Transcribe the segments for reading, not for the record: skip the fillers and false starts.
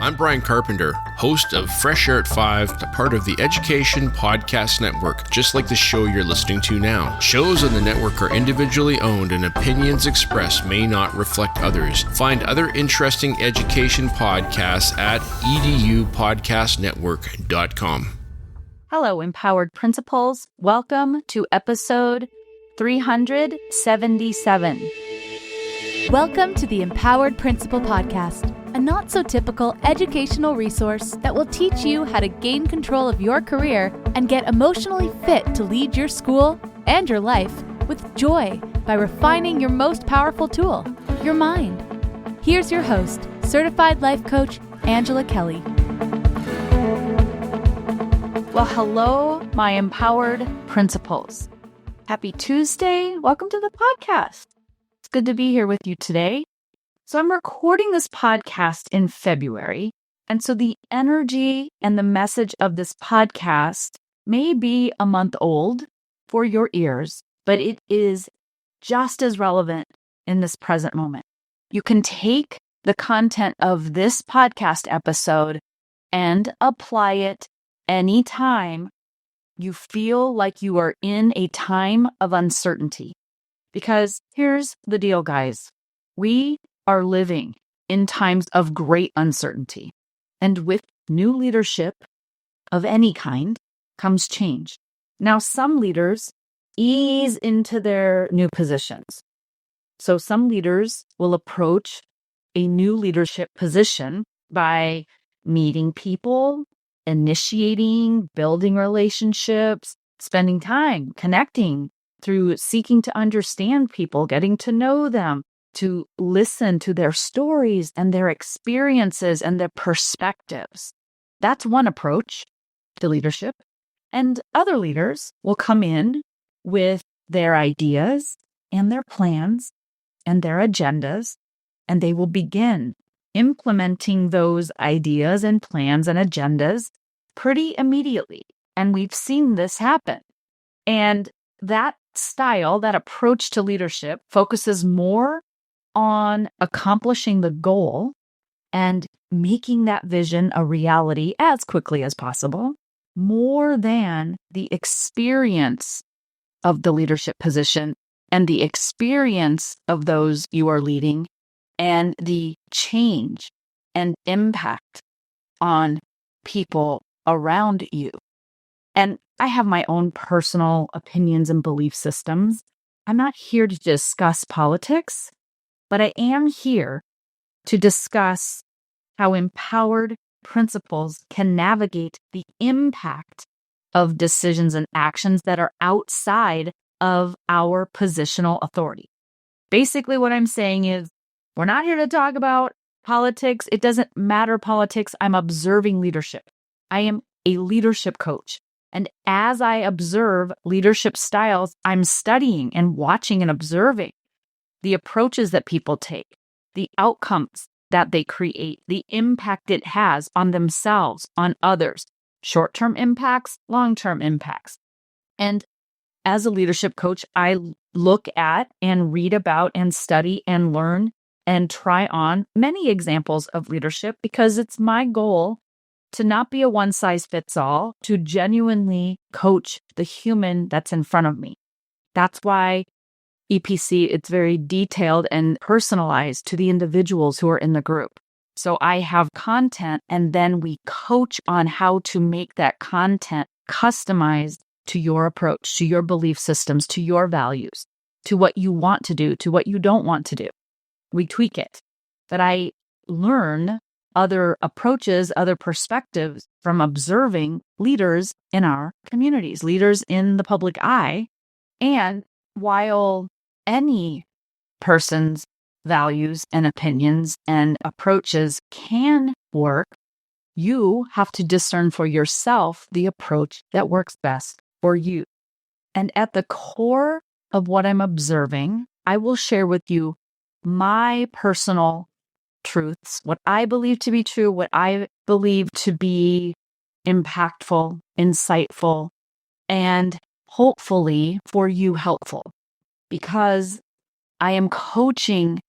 I'm Brian Carpenter, host of Fresh Air at 5, a part of the Education Podcast Network, just like the show you're listening to now. Shows on the network are individually owned and opinions expressed may not reflect others. Find other interesting education podcasts at edupodcastnetwork.com. Hello, Empowered Principals. Welcome to episode 377. Welcome to the Empowered Principal Podcast, a not-so-typical educational resource that will teach you how to gain control of your career and get emotionally fit to lead your school and your life with joy by refining your most powerful tool, your mind. Here's your host, Certified Life Coach, Angela Kelly. Well, hello, my Empowered Principals. Happy Tuesday. Welcome to the podcast. It's good to be here with you today. So I'm recording this podcast in February, and so the energy and the message of this podcast may be a month old for your ears, but it is just as relevant in this present moment. You can take the content of this podcast episode and apply it anytime you feel like you are in a time of uncertainty. Because here's the deal, guys. We are living in times of great uncertainty. And with new leadership of any kind comes change. Now, some leaders ease into their new positions. So some leaders will approach a new leadership position by meeting people, initiating, building relationships, spending time connecting through seeking to understand people, getting to know them, to listen to their stories and their experiences and their perspectives. That's one approach to leadership. And other leaders will come in with their ideas and their plans and their agendas, and they will begin implementing those ideas and plans and agendas pretty immediately. And we've seen this happen. And that style, that approach to leadership focuses more on accomplishing the goal and making that vision a reality as quickly as possible, more than the experience of the leadership position and the experience of those you are leading and the change and impact on people around you. And I have my own personal opinions and belief systems. I'm not here to discuss politics, but I am here to discuss how empowered principals can navigate the impact of decisions and actions that are outside of our positional authority. Basically, what I'm saying is, we're not here to talk about politics. It doesn't matter politics. I'm observing leadership. I am a leadership coach. And as I observe leadership styles, I'm studying and watching and observing the approaches that people take, the outcomes that they create, the impact it has on themselves, on others, short-term impacts, long-term impacts. And as a leadership coach, I look at and read about and study and learn and try on many examples of leadership because it's my goal to not be a one-size-fits-all, to genuinely coach the human that's in front of me. That's why EPC, it's very detailed and personalized to the individuals who are in the group. So I have content, and then we coach on how to make that content customized to your approach, to your belief systems, to your values, to what you want to do, to what you don't want to do. We tweak it. But I learn other approaches, other perspectives from observing leaders in our communities, leaders in the public eye. And while any person's values and opinions and approaches can work, you have to discern for yourself the approach that works best for you. And at the core of what I'm observing, I will share with you my personal truths, what I believe to be true, what I believe to be impactful, insightful, and hopefully for you helpful. Because I am coaching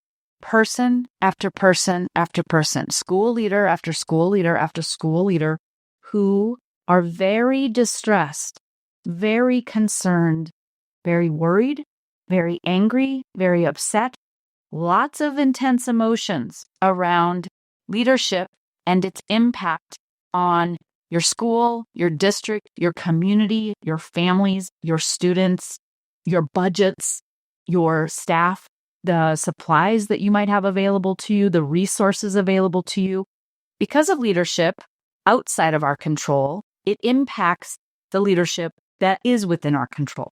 person after person after person, school leader after school leader after school leader, who are very distressed, very concerned, very worried, very angry, very upset, lots of intense emotions around leadership and its impact on your school, your district, your community, your families, your students, your budgets, your staff, the supplies that you might have available to you, the resources available to you. Because of leadership outside of our control, it impacts the leadership that is within our control.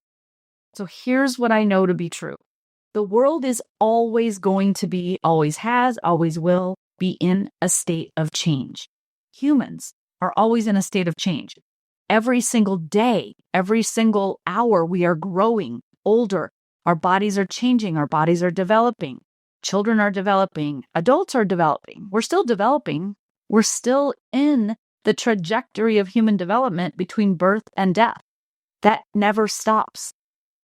So here's what I know to be true. The world is always going to be, always has, always will be in a state of change. Humans are always in a state of change. Every single day, every single hour, we are growing older. Our bodies are changing. Our bodies are developing. Children are developing. Adults are developing. We're still developing. We're still in the trajectory of human development between birth and death. That never stops.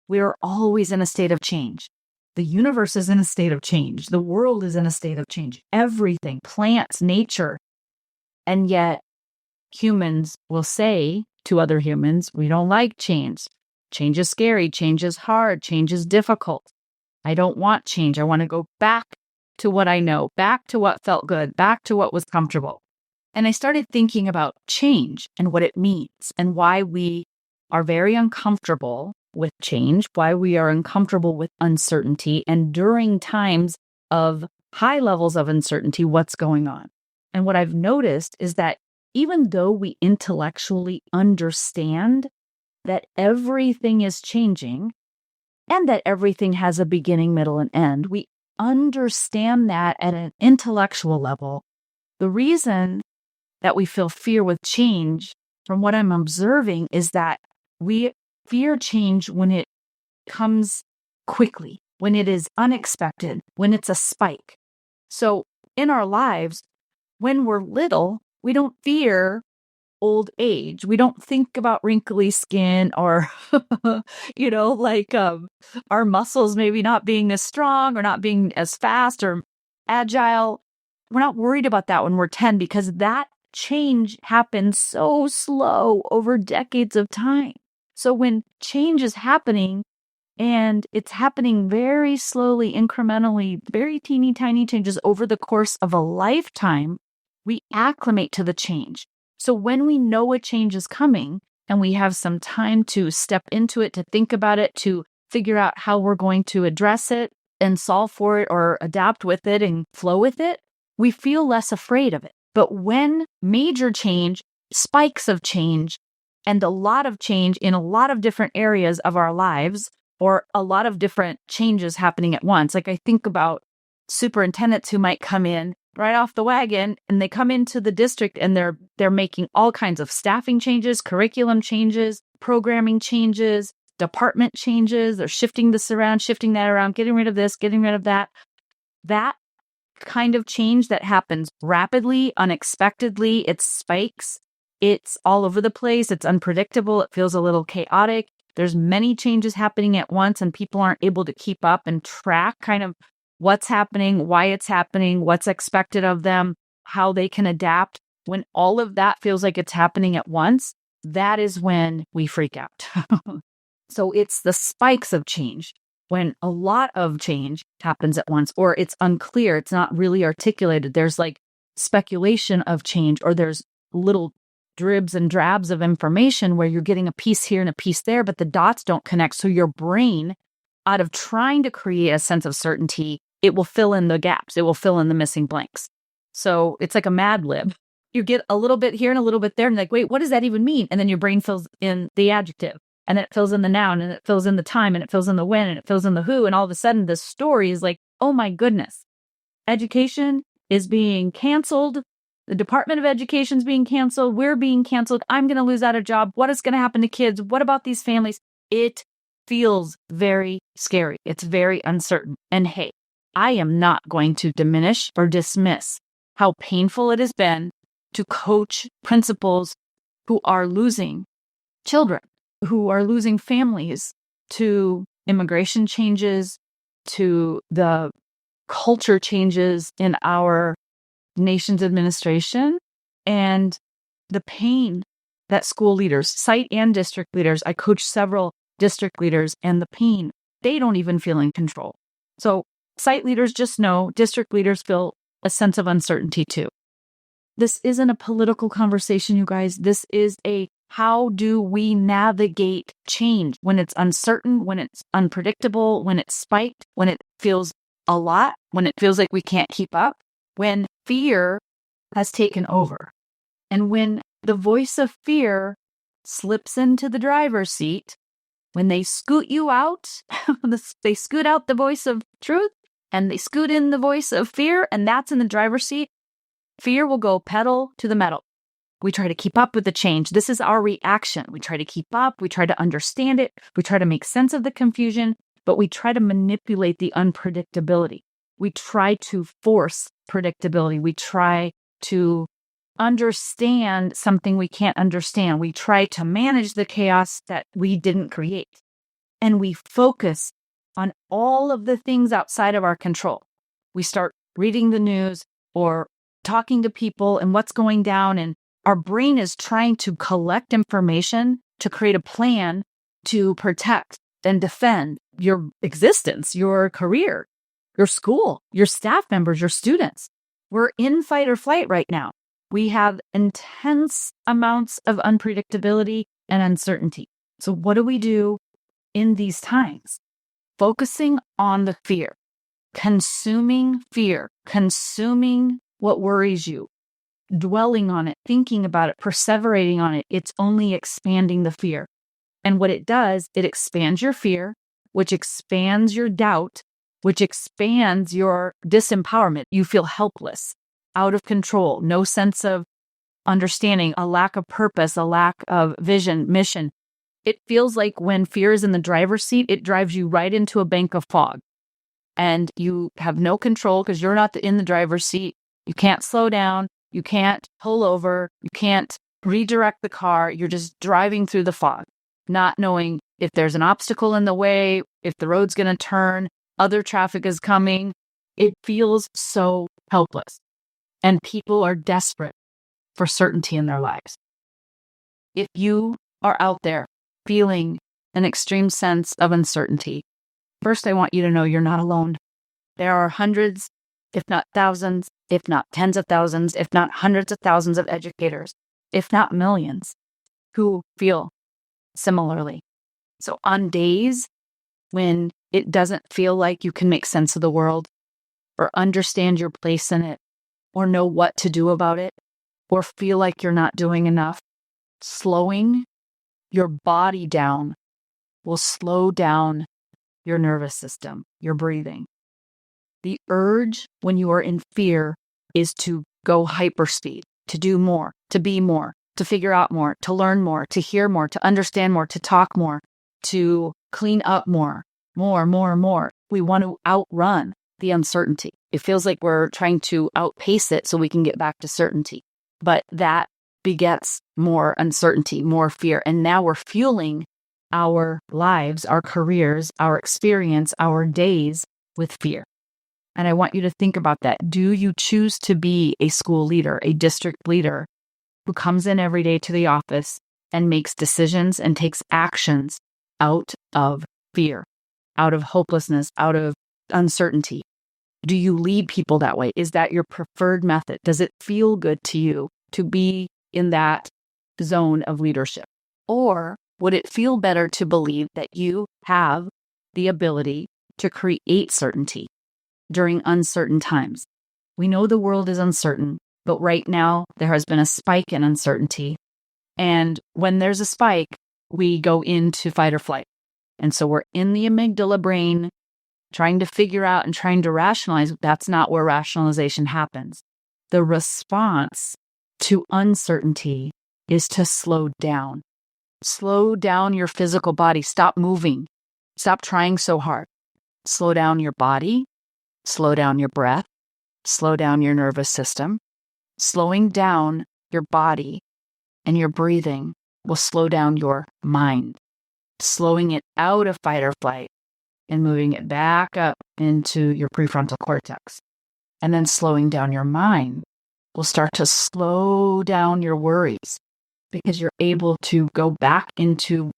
We are always in a state of change. The universe is in a state of change. The world is in a state of change. Everything, plants, nature. And yet, humans will say to other humans, we don't like change. Change is scary. Change is hard. Change is difficult. I don't want change. I want to go back to what I know, back to what felt good, back to what was comfortable. And I started thinking about change and what it means and why we are very uncomfortable with change, why we are uncomfortable with uncertainty, and during times of high levels of uncertainty, what's going on. And what I've noticed is that even though we intellectually understand that everything is changing and that everything has a beginning, middle, and end, we understand that at an intellectual level. The reason that we feel fear with change, from what I'm observing, is that we fear change when it comes quickly, when it is unexpected, when it's a spike. So in our lives, when we're little, we don't fear old age. We don't think about wrinkly skin or, our muscles maybe not being as strong or not being as fast or agile. We're not worried about that when we're 10 because that change happens so slow over decades of time. So when change is happening and it's happening very slowly, incrementally, very teeny tiny changes over the course of a lifetime, we acclimate to the change. So when we know a change is coming and we have some time to step into it, to think about it, to figure out how we're going to address it and solve for it or adapt with it and flow with it, we feel less afraid of it. But when major change, spikes of change, and a lot of change in a lot of different areas of our lives, or a lot of different changes happening at once, like I think about superintendents who might come in right off the wagon and they come into the district and they're making all kinds of staffing changes, curriculum changes, programming changes, department changes. They're shifting this around, shifting that around, getting rid of this, getting rid of that. That kind of change that happens rapidly, unexpectedly, it spikes, it's all over the place, it's unpredictable, it feels a little chaotic. There's many changes happening at once and people aren't able to keep up and track kind of what's happening, why it's happening, what's expected of them, how they can adapt. When all of that feels like it's happening at once, that is when we freak out. So it's the spikes of change. When a lot of change happens at once, or it's unclear, it's not really articulated, there's like speculation of change, or there's little dribs and drabs of information where you're getting a piece here and a piece there, but the dots don't connect. So your brain, out of trying to create a sense of certainty, it will fill in the gaps. It will fill in the missing blanks. So it's like a Mad Lib. You get a little bit here and a little bit there, and like, wait, what does that even mean? And then your brain fills in the adjective. And then it fills in the noun, and it fills in the time, and it fills in the when, and it fills in the who. And all of a sudden, the story is like, oh my goodness, education is being canceled. The Department of Education is being canceled. We're being canceled. I'm going to lose out a job. What is going to happen to kids? What about these families? It feels very scary. It's very uncertain. And hey, I am not going to diminish or dismiss how painful it has been to coach principals who are losing children, who are losing families to immigration changes, to the culture changes in our nation's administration and the pain that school leaders, site and district leaders, I coach several district leaders, and the pain, they don't even feel in control. So site leaders just know, district leaders feel a sense of uncertainty too. This isn't a political conversation, you guys. This is a how do we navigate change when it's uncertain, when it's unpredictable, when it's spiked, when it feels a lot, when it feels like we can't keep up, when fear has taken over. And when the voice of fear slips into the driver's seat, when they scoot you out, they scoot out the voice of truth and they scoot in the voice of fear, and that's in the driver's seat, fear will go pedal to the metal. We try to keep up with the change. This is our reaction. We try to keep up. We try to understand it. We try to make sense of the confusion, but we try to manipulate the unpredictability. We try to force predictability. We try to understand something we can't understand. We try to manage the chaos that we didn't create. And we focus on all of the things outside of our control. We start reading the news or talking to people and what's going down, and our brain is trying to collect information to create a plan to protect and defend your existence, your career, your school, your staff members, your students. We're in fight or flight right now. We have intense amounts of unpredictability and uncertainty. So what do we do in these times? Focusing on the fear, consuming what worries you, dwelling on it, thinking about it, perseverating on it. It's only expanding the fear. And what it does, it expands your fear, which expands your doubt, which expands your disempowerment. You feel helpless, out of control, no sense of understanding, a lack of purpose, a lack of vision, mission. It feels like when fear is in the driver's seat, it drives you right into a bank of fog. And you have no control because you're not in the driver's seat. You can't slow down. You can't pull over. You can't redirect the car. You're just driving through the fog, not knowing if there's an obstacle in the way, if the road's going to turn, other traffic is coming. It feels so helpless. And people are desperate for certainty in their lives. If you are out there feeling an extreme sense of uncertainty, first I want you to know you're not alone. There are hundreds, if not thousands, if not tens of thousands, if not hundreds of thousands of educators, if not millions, who feel similarly. So on days when it doesn't feel like you can make sense of the world or understand your place in it or know what to do about it or feel like you're not doing enough, slowing your body down will slow down your nervous system, your breathing. The urge when you are in fear is to go hyperspeed, to do more, to be more, to figure out more, to learn more, to hear more, to understand more, to talk more, to clean up more. We want to outrun the uncertainty. It feels like we're trying to outpace it so we can get back to certainty. But that begets more uncertainty, more fear. And now we're fueling our lives, our careers, our experience, our days with fear. And I want you to think about that. Do you choose to be a school leader, a district leader who comes in every day to the office and makes decisions and takes actions out of fear, out of hopelessness, out of uncertainty? Do you lead people that way? Is that your preferred method? Does it feel good to you to be in that zone of leadership? Or would it feel better to believe that you have the ability to create certainty during uncertain times? We know the world is uncertain, but right now there has been a spike in uncertainty. And when there's a spike, we go into fight or flight. And so we're in the amygdala brain trying to figure out and trying to rationalize. That's not where rationalization happens. The response to uncertainty is to slow down. Slow down your physical body. Stop moving. Stop trying so hard. Slow down your body. Slow down your breath. Slow down your nervous system. Slowing down your body and your breathing will slow down your mind. Slowing it out of fight or flight and moving it back up into your prefrontal cortex. And then slowing down your mind will start to slow down your worries because you're able to go back into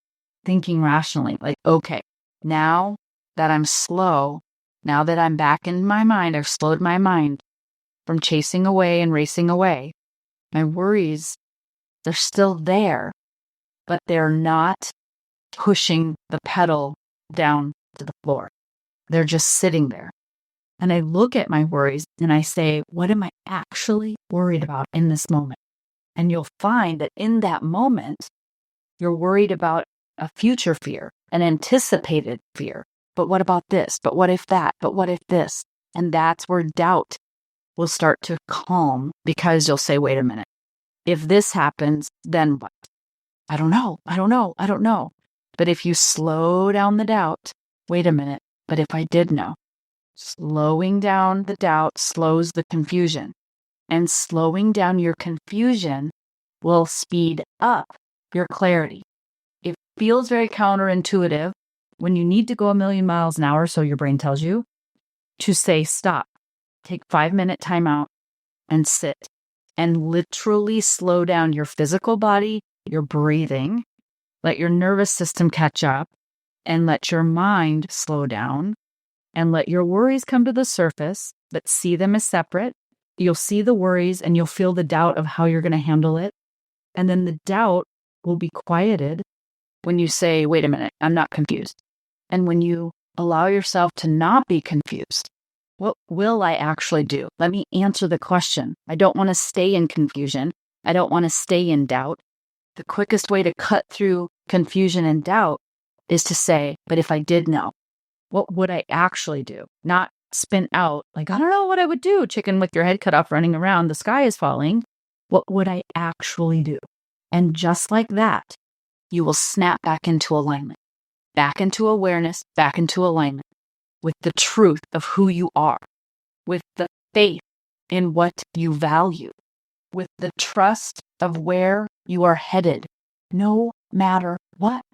thinking rationally. Like, okay, now that I'm slow, now that I'm back in my mind, I've slowed my mind from chasing away and racing away. My worries, they're still there, but they're not pushing the pedal down to the floor. They're just sitting there. And I look at my worries and I say, what am I actually worried about in this moment? And you'll find that in that moment, you're worried about a future fear, an anticipated fear. But what about this? But what if that? But what if this? And that's where doubt will start to calm because you'll say, wait a minute, if this happens, then what? I don't know. But if you slow down the doubt, wait a minute, but if I did know, slowing down the doubt slows the confusion. And slowing down your confusion will speed up your clarity. It feels very counterintuitive when you need to go 1,000,000 miles an hour, so your brain tells you, to say stop, take 5-minute time out and sit and literally slow down your physical body, your breathing, let your nervous system catch up, and let your mind slow down, and let your worries come to the surface, but see them as separate. You'll see the worries and you'll feel the doubt of how you're going to handle it. And then the doubt will be quieted when you say, wait a minute, I'm not confused. And when you allow yourself to not be confused, what will I actually do? Let me answer the question. I don't want to stay in confusion. I don't want to stay in doubt. The quickest way to cut through confusion and doubt is to say, but if I did know, what would I actually do? Not spin out like, I don't know what I would do. Chicken with your head cut off running around. The sky is falling. What would I actually do? And just like that, you will snap back into alignment, back into awareness, back into alignment with the truth of who you are, with the faith in what you value, with the trust of where you are headed, no matter what,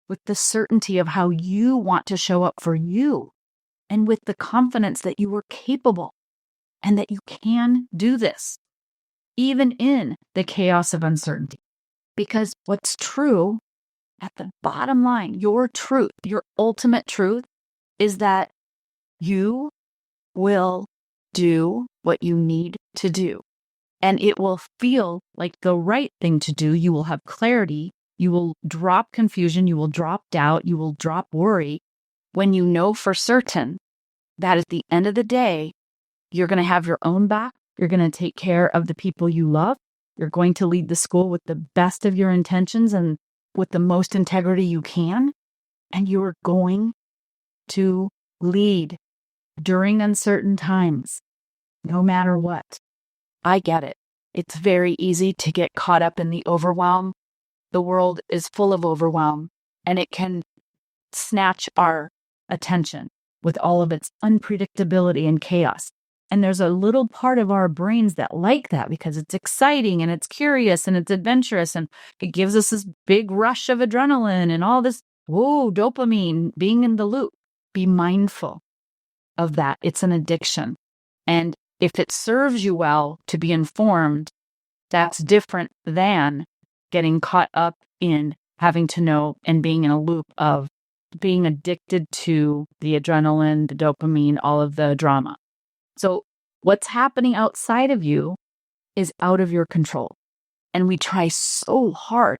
with the certainty of how you want to show up for you, and with the confidence that you are capable and that you can do this, even in the chaos of uncertainty. Because what's true at the bottom line, your truth, your ultimate truth, is that you will do what you need to do. And it will feel like the right thing to do. You will have clarity. You will drop confusion. You will drop doubt. You will drop worry when you know for certain that at the end of the day, you're going to have your own back. You're going to take care of the people you love. You're going to lead the school with the best of your intentions and with the most integrity you can. And you are going to lead during uncertain times, no matter what. I get it. It's very easy to get caught up in the overwhelm. The world is full of overwhelm, and it can snatch our attention with all of its unpredictability and chaos. And there's a little part of our brains that like that because it's exciting and it's curious and it's adventurous and it gives us this big rush of adrenaline and all this, whoa, dopamine, being in the loop. Be mindful of that. It's an addiction. And if it serves you well to be informed, that's different than getting caught up in having to know and being in a loop of being addicted to the adrenaline, the dopamine, all of the drama. So what's happening outside of you is out of your control. And we try so hard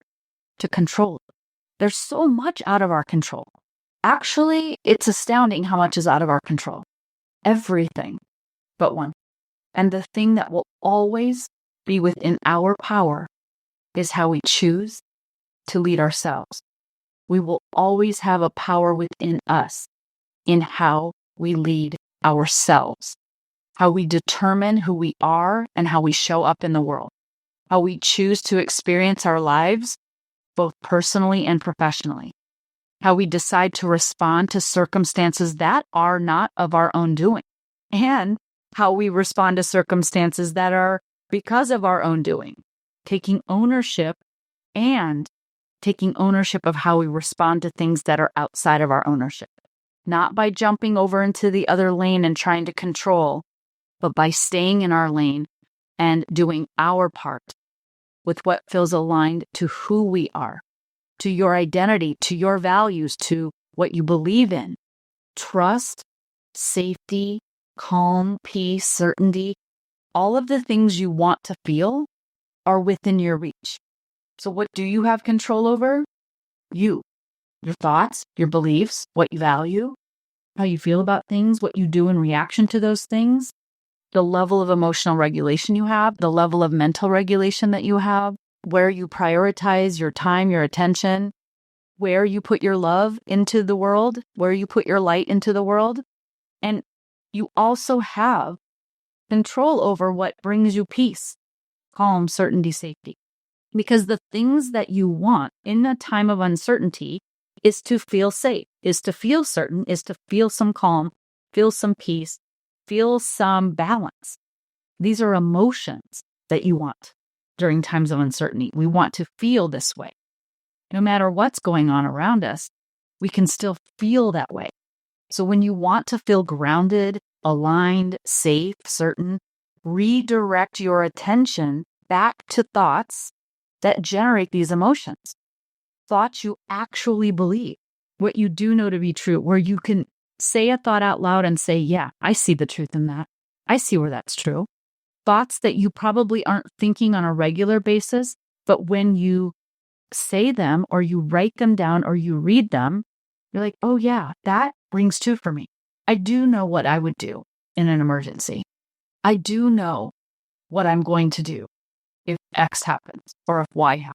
to control it. There's so much out of our control. Actually, it's astounding how much is out of our control. Everything but one. And the thing that will always be within our power is how we choose to lead ourselves. We will always have a power within us in how we lead ourselves, how we determine who we are and how we show up in the world, how we choose to experience our lives, both personally and professionally, how we decide to respond to circumstances that are not of our own doing, and how we respond to circumstances that are because of our own doing, taking ownership of how we respond to things that are outside of our ownership. not by jumping over into the other lane and trying to control, but by staying in our lane and doing our part with what feels aligned to who we are, to your identity, to your values, to what you believe in. Trust, safety, calm, peace, certainty, all of the things you want to feel are within your reach. So what do you have control over? You, your thoughts, your beliefs, what you value, how you feel about things, what you do in reaction to those things, the level of emotional regulation you have, the level of mental regulation that you have, where you prioritize your time, your attention, where you put your love into the world, where you put your light into the world. And you also have control over what brings you peace, calm, certainty, safety. Because the things that you want in a time of uncertainty is to feel safe, is to feel certain, is to feel some calm, feel some peace, feel some balance. These are emotions that you want during times of uncertainty. We want to feel this way. No matter what's going on around us, we can still feel that way. So when you want to feel grounded, aligned, safe, certain, redirect your attention back to thoughts that generate these emotions. Thoughts you actually believe, what you do know to be true, where you can say a thought out loud and say, yeah, I see the truth in that. I see where that's true. Thoughts that you probably aren't thinking on a regular basis, but when you say them or you write them down or you read them, you're like, oh yeah, that rings true for me. I do know what I would do in an emergency. I do know what I'm going to do if X happens or if Y happens.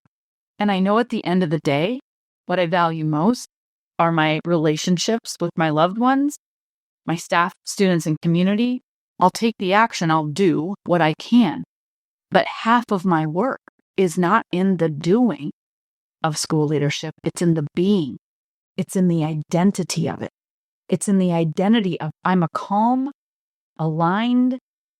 And I know at the end of the day, what I value most are my relationships with my loved ones, my staff, students, and community. I'll take the action. I'll do what I can. But half of my work is not in the doing of school leadership. It's in the being. It's in the identity of it. It's in the identity of I'm a calm, aligned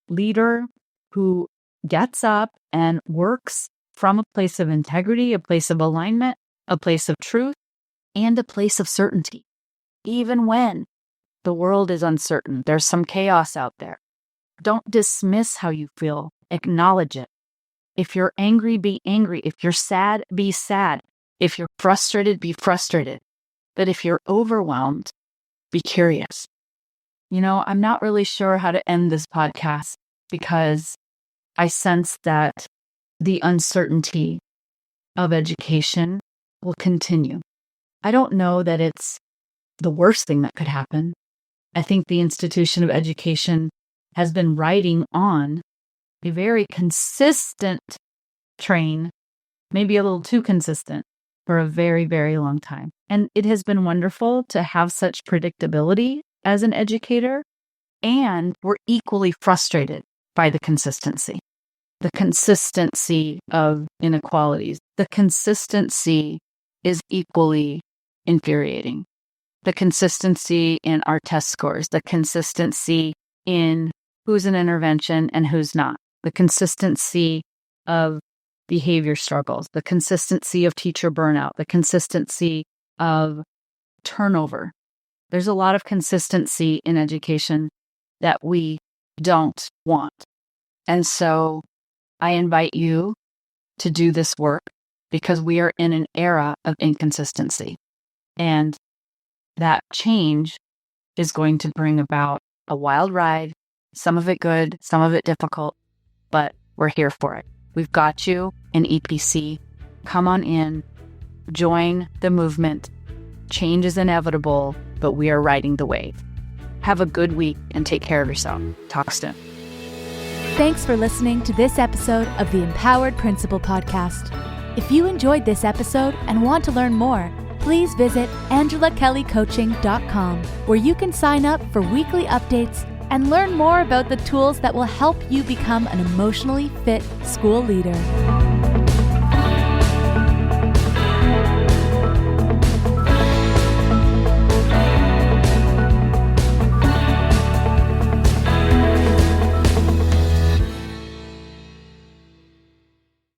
leader who gets up and works from a place of integrity, a place of alignment, a place of truth, and a place of certainty. Even when the world is uncertain, there's some chaos out there. Don't dismiss how you feel. Acknowledge it. If you're angry, be angry. If you're sad, be sad. If you're frustrated, be frustrated. But if you're overwhelmed, be curious. You know, I'm not really sure how to end this podcast because I sense that the uncertainty of education will continue. I don't know that it's the worst thing that could happen. I think the institution of education has been riding on a very consistent train, maybe a little too consistent, for a very, very long time. And it has been wonderful to have such predictability as an educator, and we're equally frustrated by the consistency of inequalities. The consistency is equally infuriating. The consistency in our test scores, the consistency in who's an intervention and who's not, the consistency of behavior struggles, the consistency of teacher burnout, the consistency of turnover. There's a lot of consistency in education that we don't want. And so I invite you to do this work because we are in an era of inconsistency. And that change is going to bring about a wild ride, some of it good, some of it difficult, but we're here for it. We've got you in EPC. Come on in, join the movement. Change is inevitable, but we are riding the wave. Have a good week and take care of yourself. Talk soon. Thanks for listening to this episode of the Empowered Principal Podcast. If you enjoyed this episode and want to learn more, please visit angelakellycoaching.com, where you can sign up for weekly updates and learn more about the tools that will help you become an emotionally fit school leader.